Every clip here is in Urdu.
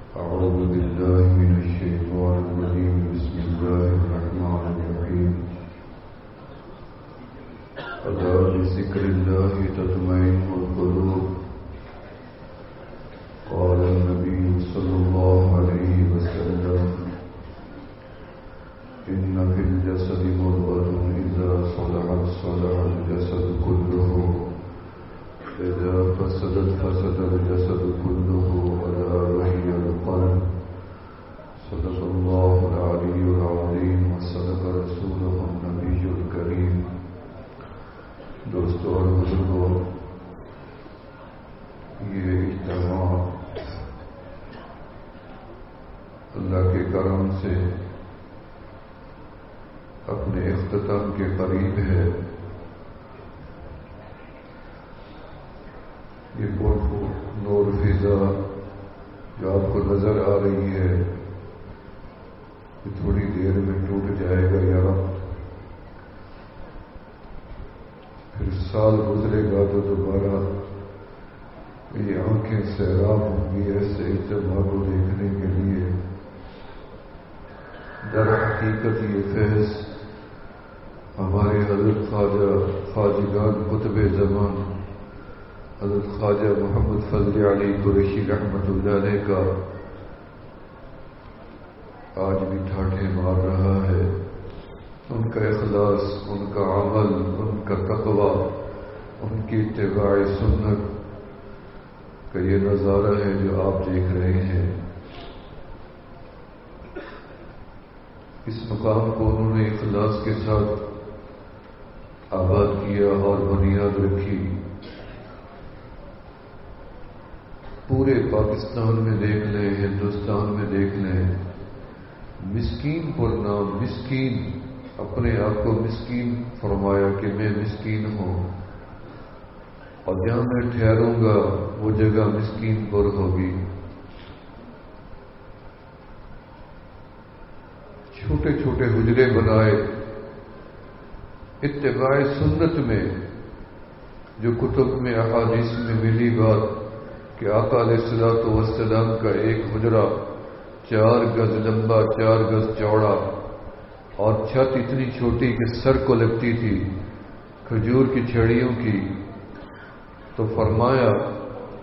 أعوذ بالله من الشيطان الرجيم. بسم الله الرحمن الرحيم. ألا بذكر الله تطمئن القلوب. قال النبي صلى الله عليه وسلم: إن في الجسد مضغة إذا صلحت صلح الجسد كله إذا فسدت فسد الجسد كله ألا وهي القلب. صدق الله العلي العظيم وصدق رسوله النبي الكريم. دوستو اور بزرگوں، یہ اجتماع اللہ کے کرم سے اپنے اختتام کے قریب ہے. یہ بہت نور فضا جو آپ کو نظر آ رہی ہے یہ تھوڑی دیر میں ٹوٹ جائے گا یا پھر سال گزرے گا تو دوبارہ یہ آنکھیں سیراب ہوں گی ایسے اجتماع کو دیکھنے کے لیے. در حقیقت یہ فیض ہمارے حضرت خواجگان قطب زمان حضرت خواجہ محمد فضل علی قریشی رحمۃ اللہ علیہ کا آج بھی ٹھاٹھے مار رہا ہے. ان کا اخلاص، ان کا عمل، ان کا تقوی، ان کی اتباع سنت کا یہ نظارہ ہے جو آپ دیکھ رہے ہیں. اس مقام کو انہوں نے اخلاص کے ساتھ آباد کیا اور بنیاد رکھی. پورے پاکستان میں دیکھ لیں، ہندوستان میں دیکھ لیں، مسکین پر نام مسکین، اپنے آپ کو مسکین فرمایا کہ میں مسکین ہوں، اور جہاں میں ٹھہروں گا وہ جگہ مسکین پر ہوگی. چھوٹے چھوٹے حجرے بنائے اتباع سنت میں. جو کتب میں احادیث میں ملی بات کہ آقا علیہ الصلوۃ والسلام کا ایک حجرہ 4 گز لمبا 4 گز چوڑا اور چھت اتنی چھوٹی کہ سر کو لگتی تھی کھجور کی چھڑیوں کی. تو فرمایا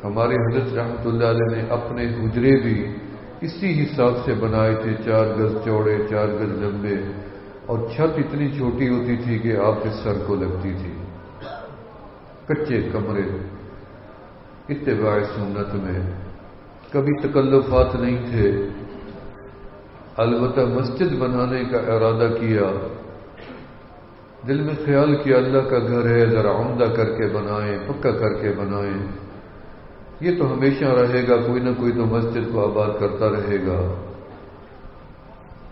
ہمارے حضرت رحمۃ اللہ علیہ نے اپنے حجرے بھی اسی حساب سے بنائے تھے، 4 گز چوڑے 4 گز لمبے، اور چھت اتنی چھوٹی ہوتی تھی کہ آپ کے سر کو لگتی تھی. کچے کمرے. اتباع سنت میں کبھی تکلفات نہیں تھے. البتہ مسجد بنانے کا ارادہ کیا، دل میں خیال کیا اللہ کا گھر ہے ذرا عمدہ کر کے بنائیں، پکا کر کے بنائیں. یہ تو ہمیشہ رہے گا، کوئی نہ کوئی تو مسجد کو آباد کرتا رہے گا.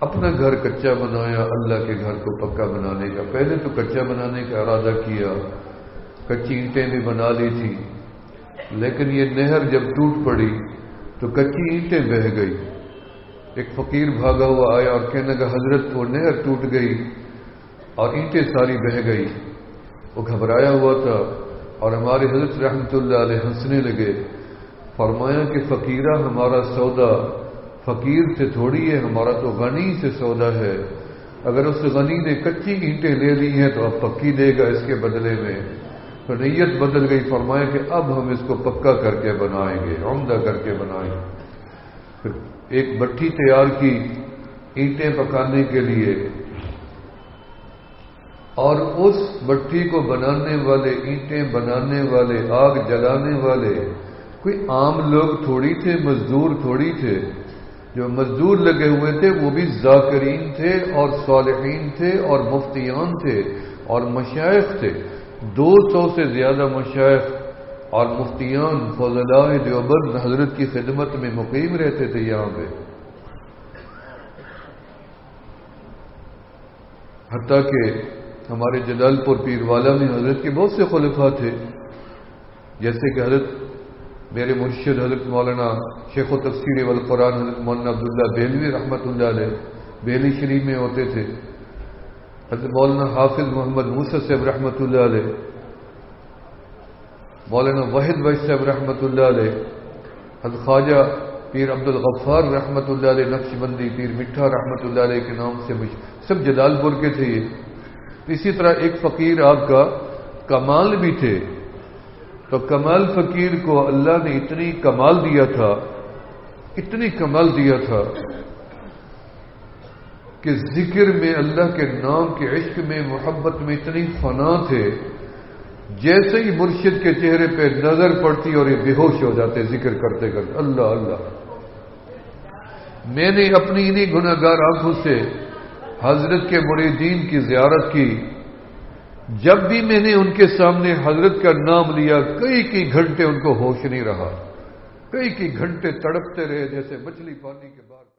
اپنا گھر کچا بنایا، اللہ کے گھر کو پکا بنانے کا. پہلے تو کچا بنانے کا ارادہ کیا، کچی اینٹیں بھی بنا لی تھی، لیکن یہ نہر جب ٹوٹ پڑی تو کچی اینٹیں بہہ گئی. ایک فقیر بھاگا ہوا آیا اور کہنے لگا حضرت وہ نہر ٹوٹ گئی اور اینٹیں ساری بہہ گئی. وہ گھبرایا ہوا تھا اور ہمارے حضرت رحمۃ اللہ علیہ ہنسنے لگے. فرمایا کہ فقیرہ ہمارا سودا فقیر سے تھوڑی ہے، ہمارا تو غنی سے سودا ہے. اگر اس غنی نے کچی اینٹیں لے لی ہیں تو اب پکی دے گا اس کے بدلے میں. تو نیت بدل گئی. فرمایا کہ اب ہم اس کو پکا کر کے بنائیں گے، عمدہ کر کے بنائیں گے. پھر ایک بٹھی تیار کی اینٹیں پکانے کے لیے، اور اس بٹھی کو بنانے والے، اینٹیں بنانے والے، آگ جلانے والے کوئی عام لوگ تھوڑی تھے، مزدور تھوڑی تھے. جو مزدور لگے ہوئے تھے وہ بھی ذاکرین تھے اور صالحین تھے اور مفتیان تھے اور مشائخ تھے. 200 سے زیادہ مشائخ اور مفتیان فضلاء دیوبند حضرت کی خدمت میں مقیم رہتے تھے یہاں پہ. حتیٰ کہ ہمارے جلال پور پیر والا میں حضرت کے بہت سے خلفاء تھے، جیسے کہ حضرت میرے مرشد حضرت مولانا شیخ و تفسیر والقرآن حضرت مولانا عبداللہ بہلوی رحمۃ اللہ علیہ بہلی شریف میں ہوتے تھے. حضرت مولانا حافظ محمد موسیٰ صاحب رحمۃ اللہ علیہ، مولانا واحد بھائی صاحب رحمۃ اللہ علیہ، حضرت خواجہ پیر عبدالغفار رحمۃ اللہ علیہ نقشبندی، پیر مٹھا رحمۃ اللہ علیہ کے نام سے سب جلال پور کے تھے یہ. اسی طرح ایک فقیر آپ کا کمال بھی تھے. تو کمال فقیر کو اللہ نے اتنی کمال دیا تھا، اتنی کمال دیا تھا کہ ذکر میں، اللہ کے نام کے عشق میں، محبت میں اتنی فنا تھے، جیسے ہی مرشد کے چہرے پہ نظر پڑتی اور یہ بے ہوش ہو جاتے ذکر کرتے کرتے. اللہ اللہ. میں نے اپنی انہی گناہگار آنکھوں سے حضرت کے مریدین کی زیارت کی. جب بھی میں نے ان کے سامنے حضرت کا نام لیا، کئی گھنٹے ان کو ہوش نہیں رہا، کئی گھنٹے تڑپتے رہے جیسے مچھلی پانی کے باہر.